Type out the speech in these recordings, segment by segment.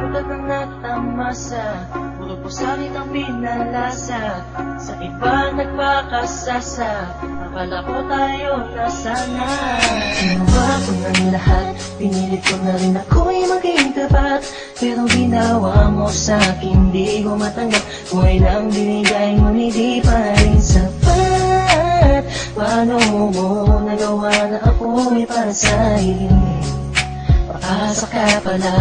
Tulad ng natamasa, puro po sakit ang pinalasa. Sa iba nagpakasasa, akala ko tayo na sana. Ginawa ko ng lahat, pinilit ko na rin ako'y maging tapat. Pero ginawa mo sa'kin, di ko matanggap. Kung ilang binigay ngunit di pa rin sapat. Paano mo nagawa na ako'y para sa'yo? Paasa ka pala,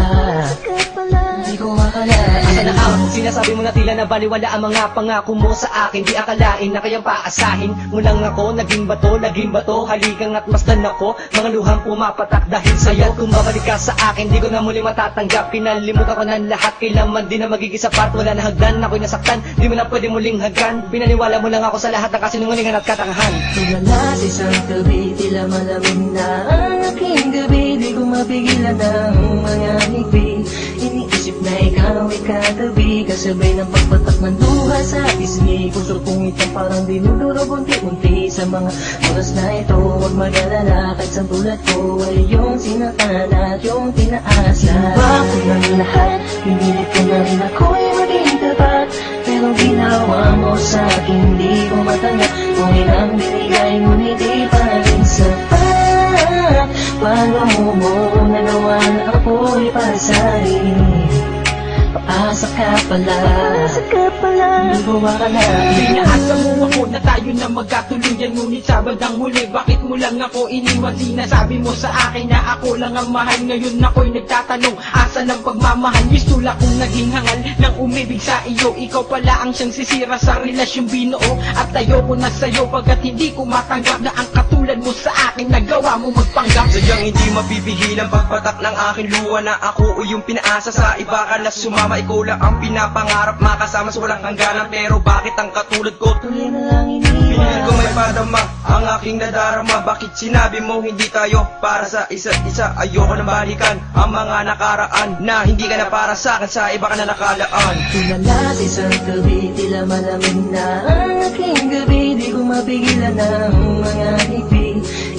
di ko akalain. Asa na ako, sinasabi mo na tila na baliwala ang mga pangako mo sa akin. Di akalain na kayang paasahin mo lang ako. Naging bato, halikan at masdan ako. Mga luhang pumapatak dahil sa'yo. Kung babalik ka sa akin, di ko na muli matatanggap. Pinalimutan ko ng lahat, kailanman di na magiging sapat. Wala na hagdan, ako'y nasaktan, di mo na pwede muling hagdan. Pinaniwala mo lang ako sa lahat ng kasinungalingan at katangahan. Tumala sa isang gabi, tila malamig na ang aking gabi. Di ko mapigilan ang mga ngiti. Iniisip na ikaw ay katabi, kasabay ng pagpatak ng luha sa pisngi. Puso kong itong parang dinudurog unti-unti. Sa mga oras na ito, huwag mag-alala, kahit sa tulad ko ay yung sinatan at yung tinaasa. Ginawa ko ng lahat, pinilit ko na rin ako'y maging tapat. Pero ginawa mo sa'kin, di ko matanggap. Kung ilang binigay ngunit di pa rin sapat. Paano mo nagawa na ako'y para sa'yo? Paasa ka pala, di ko akalain. Pinaasa mo ako na tayo na magkatuluyan, ngunit sa bandang huli, bakit mo lang ako iniwan? Sinasabi mo sa akin na ako lang ang mahal. Ngayon ako'y nagtatanong, asa ng pagmamahal? Mistula kong naging hangal ng umibig sa iyo. Ikaw pala ang siyang sisira sa relasyong binuo. At tayo ko na sa'yo pagkat hindi ko matanggap na ang katulad mo sa akin nagawa mo magpanggap. Sadyang hindi mapipigil ang pagpatak ng aking luha na ako o yung pinaasa sa iba ka na sumama. Ikaw lang ang pinapangarap makasama sa walang hangganan. Pero bakit ang katulad ko Tuloy na lang piling iniwan. ko may padama ang aking nadarama? Bakit sinabi mo hindi tayo para sa isa't isa? Ayoko na balikan ang mga nakaraan na hindi ka na para sa akin, sa iba ka na nakalaan. Tulala sa isang gabi, tila malamig na ang aking gabi. Di ko mapigilan ang mga ngiti.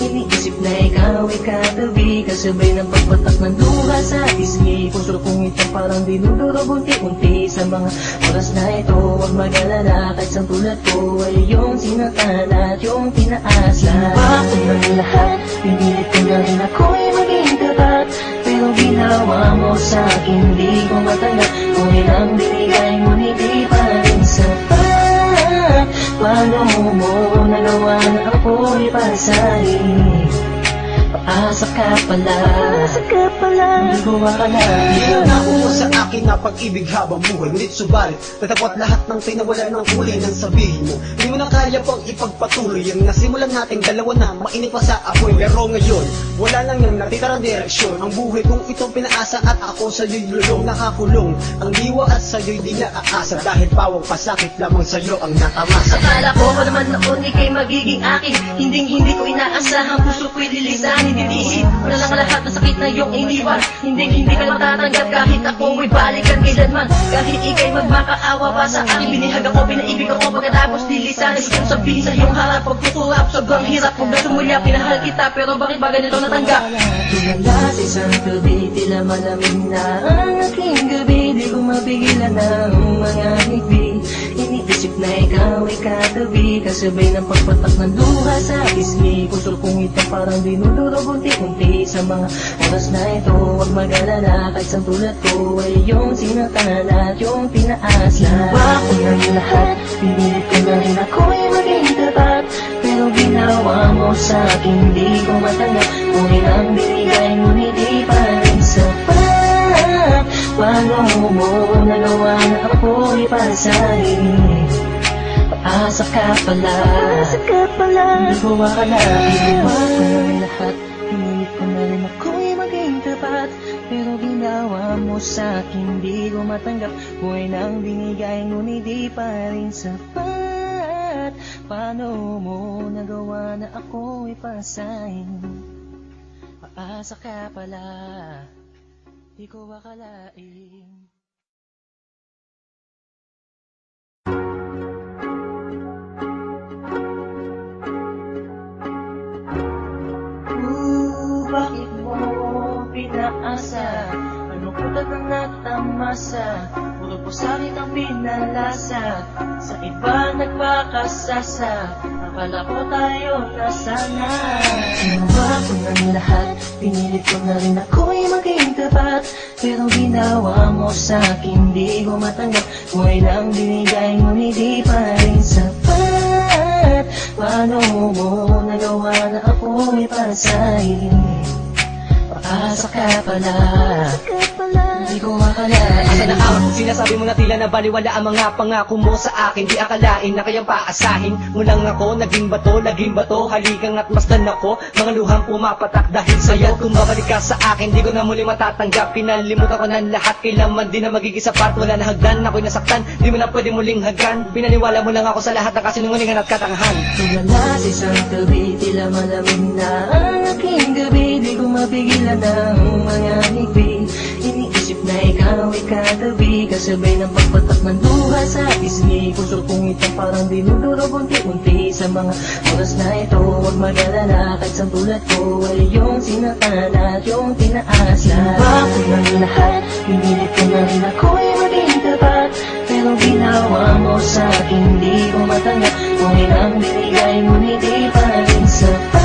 Iniisip na ikaw ay katabi, kasabay ng pagpatak ng luha sa pisngi. Puso kong itong parang dinudurog unti-unti. Sa mga oras na ito, huwag mag-alala, kahit sa tulad ko ay yung sinatan at yung tinaasa. Ginawa ko ng lahat, pinilit ko na rin ako'y maging tapat. Pero ginawa mo sa'kin, di ko matanggap. Kung ilang binigay ngunit di pa rin sapat. Paano mo nagawa na ako'y para sa'yo? Paasa ka pala, di ko akalain. Nangako mo sa akin na pag-ibig habang buhay, ngunit subalit natapot lahat ng tinawala ng huli nang sabihin mo di mo na kaya pang ipagpatuloy ang nasimulan nating dalawa na mainit pa sa apoy. Pero ngayon, wala lang yung natitirang direksyon. Ang buhay kong itong pinaasa at ako sa'yo'y lulong nakakulong. Ang diwa at sa'yo'y di naaasa, dahil pawang pasakit lamang sa'yo ang natamasa. Akala ko naman noon ika'y magiging akin. Hindi ko inaasahan, puso ko'y lilisanin. Diniisip ko na lang lahat ng sakit na iyong iniwan. Hindi ka matatanggap kahit ako mo'y balikan kailanman. Kahit ika'y magmakaawa pa sa akin, binihag ako, pinaibig ako, pagkatapos lilisanin. Kung sabihin sa iyong harap, pagkukurap, sobrang hirap. Kung nasumulya, pinahal kita, pero bakit ba ganito natanggap? Tulala sa isang gabi, tila malamig na ang aking gabi. Di ko mapigilan ang mga ngiti. Iniisip na ikaw ay katabi, kasabay ng pagpatak ng luha sa pisngi. Puso kong itong parang dinudurog unti-unti. Sa mga oras na ito, huwag mag-alala, kahit sa tulad ko ay yung sinatan at yung pinaasa. Ginawa ko ng lahat, pinilit ko na rin ako'y maging tapat. Pero ginawa mo sa'kin, di ko matanggap. Kung ilang binigay ngunit di pa rin sapat. Paano mo nagawa na ako'y para sa'yo? Paasa ka pala, di ko akalain. Ginawa ko ng lahat, pinilit ko na rin ako'y maging tapat. Pero ginawa mo sa'kin, di ko matanggap. Kung ilang binigay ngunit di pa rin sapat. Paano mo nagawa na ako'y para sa'yo? Paasa ka pala, di ko akalain. Bakit mo pinaasa? Ano ko lang ang natama? umasa, puro po sakit ang pinalasa. Sa iba nagpakasasa, akala ko tayo na sana. Ginawa ko ng lahat, pinilit ko na rin ako'y maging tapat. Pero ginawa mo sa'kin, di ko matanggap. Buhay lang binigay mo, hindi pa rin sapat. Paano mo nagawa na ako'y para sa'yo? Paasa ka pala, di ko akalain. Asa na ang sinasabi mo na tila na baliwala ang mga pangako mo sa akin. Di akalain na kayang paasahin mo lang ako. Naging bato, haligang at masdan ako. Mga luhang pumapatak dahil sa'yo. Kung babalik ka sa akin, di ko na muli matatanggap. Pinalimutan ko ng lahat, kailanman di na magiging sapat. Wala na hagdan, ako'y nasaktan, di mo na pwede muling hagdan. Pinaniwala mo lang ako sa lahat ng kasinungalingan at katangahan. Tumala sa isang tabi, tila malamig na ang aking gabi. Di ko mapigilan ang mga ngiti. Iniisip na ikaw ay katabi, kasabay ng pagpatak ng luha sa pisngi. Puso kong itong parang dinudurog unti-unti. Sa mga oras na ito, huwag mag-alala, kahit sa tulad ko ay yung sinatan at yung tinaasa. Ginawa ko ng lahat, pinilit ko na rin ako'y maging tapat. Pero ginawa mo sa'kin, di ko matanggap. Kung ilang binigay mo, hindi pa rin sapat.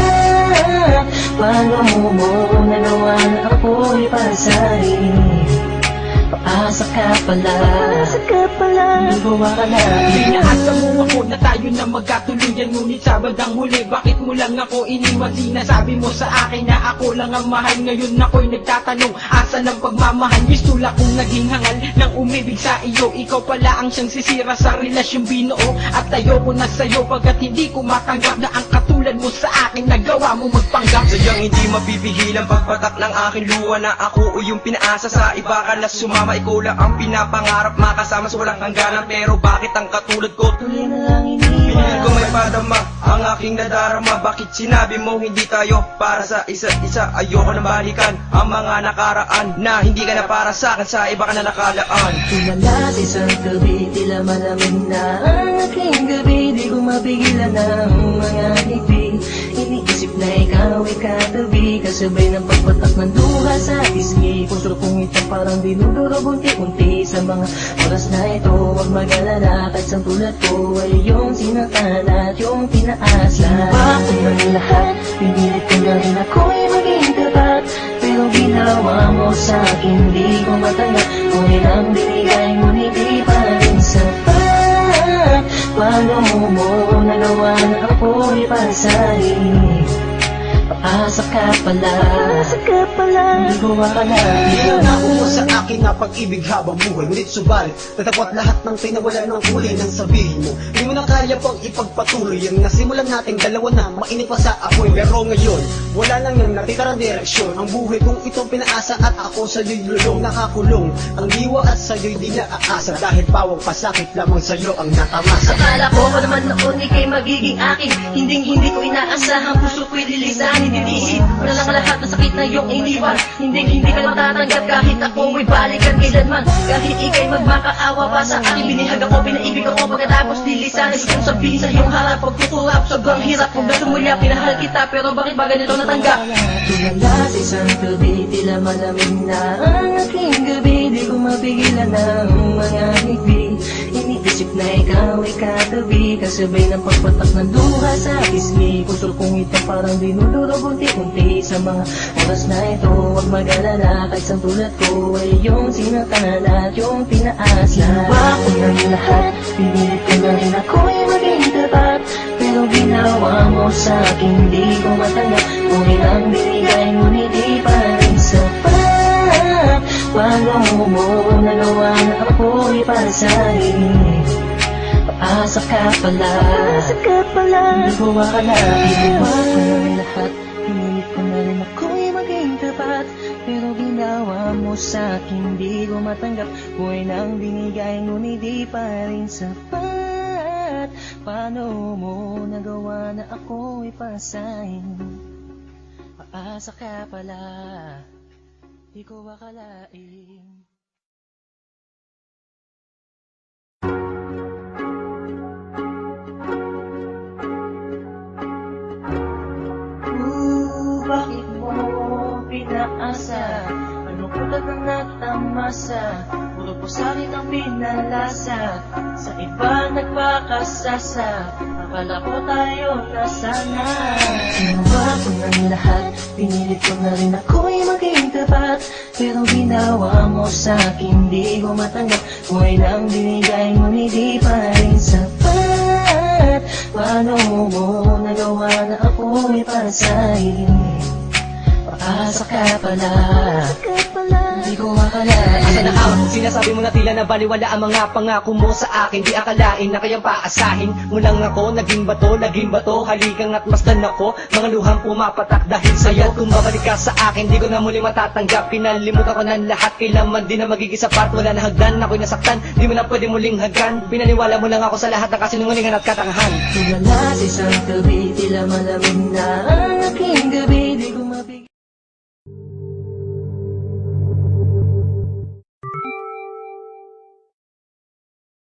Paano mo nagawa na ako'y para sa'yo? Paasa ka pala, di ko akalain. Inaasa mo ako na tayo na magkatuluyan, ngunit sa bandang huli, bakit mo lang ako iniwan? Sinasabi mo sa akin na ako lang ang mahal. Ngayon ako'y nagtatanong, asa ng pagmamahal? Yung tula kong naging hangal nang umibig sa iyo. Ikaw pala ang siyang sisira sa relasyong binuo. At ayoko na sa'yo pagkat hindi ko matanggap na ang katulad mo sa akin nagawa mo magpanggap. Sadyang hindi mapipigilan pagpatak ng aking luha na ako o yung pinaasa sa iba ka na sumama. Ikaw lang ang pinapangarap makasama sa walang hangganan. Pero bakit ang katulad ko Tuloy na lang pinilit iniwan. ko may padama ang aking nadarama? Bakit sinabi mo hindi tayo para sa isa't isa? Ayoko na balikan ang mga nakaraan na hindi ka na para sa akin, sa iba ka na nakalaan. Tumala sa isang tabi, tila malamig na ang aking gabi. Di ko mapigilan ang mga ngiti. Iniisip na ikaw ay katabi, kasabay ng pagpatak ng luha sa pisngi. Puso kong itong parang dinudurog unti-unti. Sa mga oras na ito, huwag mag-alala, kahit sa tulad ko ay yung sinatan at yung tinaasa. Ginawa ko ng lahat, pinilit ko na rin ako'y maging tapat. Pero ginawa mo sa'kin, di ko matanggap. Kung ilang binigay mo, hindi pa rin sapat. Paano mo nagawa na ako'y para sa'yo? Paasa ka pala, di ko akalain. Nangako mo sa akin na pag-ibig habang buhay, ngunit subalit tatapot lahat ng tinawala ng kulay ng sabihin mo. Hindi mo na kaya pang ipagpatuloy yung nasimulan nating dalawa na mainit pa sa apoy. Pero ngayon, wala nang yung natitarang direksyon. Ang buhay kong ito pinaasa at ako sa'yo'y lulong nakakulong. Ang diwa at sa'yo'y di na aasa, dahil pawang pasakit lamang sa'yo ang natamasa. Akala ko pa naman noon ika'y magiging akin. Hindi ko inaasahan, puso ko'y lilisan. Hindi wala lang lahat ng sakit na iyong iniwan. Hindi ka na matatanggap kahit ako may balikan kailanman. Kahit ika'y magmakaawa pa sa akin, binihag ako, pinaibig ako, pagkatapos lilisan. Gusto kong sabihin sa iyong harap, pagkukurap, sobrang hirap. Kung gasumulya, pinahal kita, pero bakit ba ganito natanggap? Tulala sa isang tabi, tila malamig na ang aking gabi. Di ko mapigilan ang mga ngiti. Iniisip na ikaw ay katabi, kasabay ng pagpatak ng luha sa pisngi. Puso kong ito parang dinudurog unti-unti. Sa mga oras na ito, huwag mag-alala, kahit sa tulad ko ay yung sinatan at yung tinaasa. Ginawa ko ng lahat, pinilit ko na rin ako'y maging tapat. Pero ginawa mo sa'kin, di ko matanggap. Kung ilang binigay mo, hindi pa rin sapat. Paano mo nagawa na ako'y para sa'yo? Paasa ka pala, di ko akalain. Ginawa ko ng lahat, pinilit ko na rin ako'y maging tapat. Pero ginawa mo sa'kin, di ko matanggap. Buhay nang binigay, ngunit di pa rin sapat. Paano mo nagawa na ako'y para sa'yo? Paasa ka pala, di ko akalain. Bakit mo pinaasa? Ano ko talagang natamasa? Puro po sakit ang pinalasa, sa iba nagpakasasa. Akala ko tayo nasana. Ginawa ko ng lahat, pinilit ko na rin ako'y maging tapat. Pero ginawa mo sa'kin, di ko matanggap. Buhay lang binigay mo, hindi pa rin sapat. Paano mo nagawa na ako'y para sa'yo? Paasa ka pala, hindi ko akala. Asa na ang sinasabi mo na tila na baliwala ang mga pangako mo sa akin. Di akalain na kayang paasahin mo lang ako. Naging bato, haligang at masdan ako. Mga luhang pumapatak dahil sa'yo. Kung babalik ka sa akin, di ko na muli matatanggap. Pinalimutan ko ng lahat, kailanman di na magiging sapat. Wala na hagdan, ako'y nasaktan, di mo na pwede muling hagkan. Pinaniwala mo lang ako sa lahat ng kasinungalingan at katangahan. Tumala sa isang gabi, tila malamig na ang aking gabi. Di ko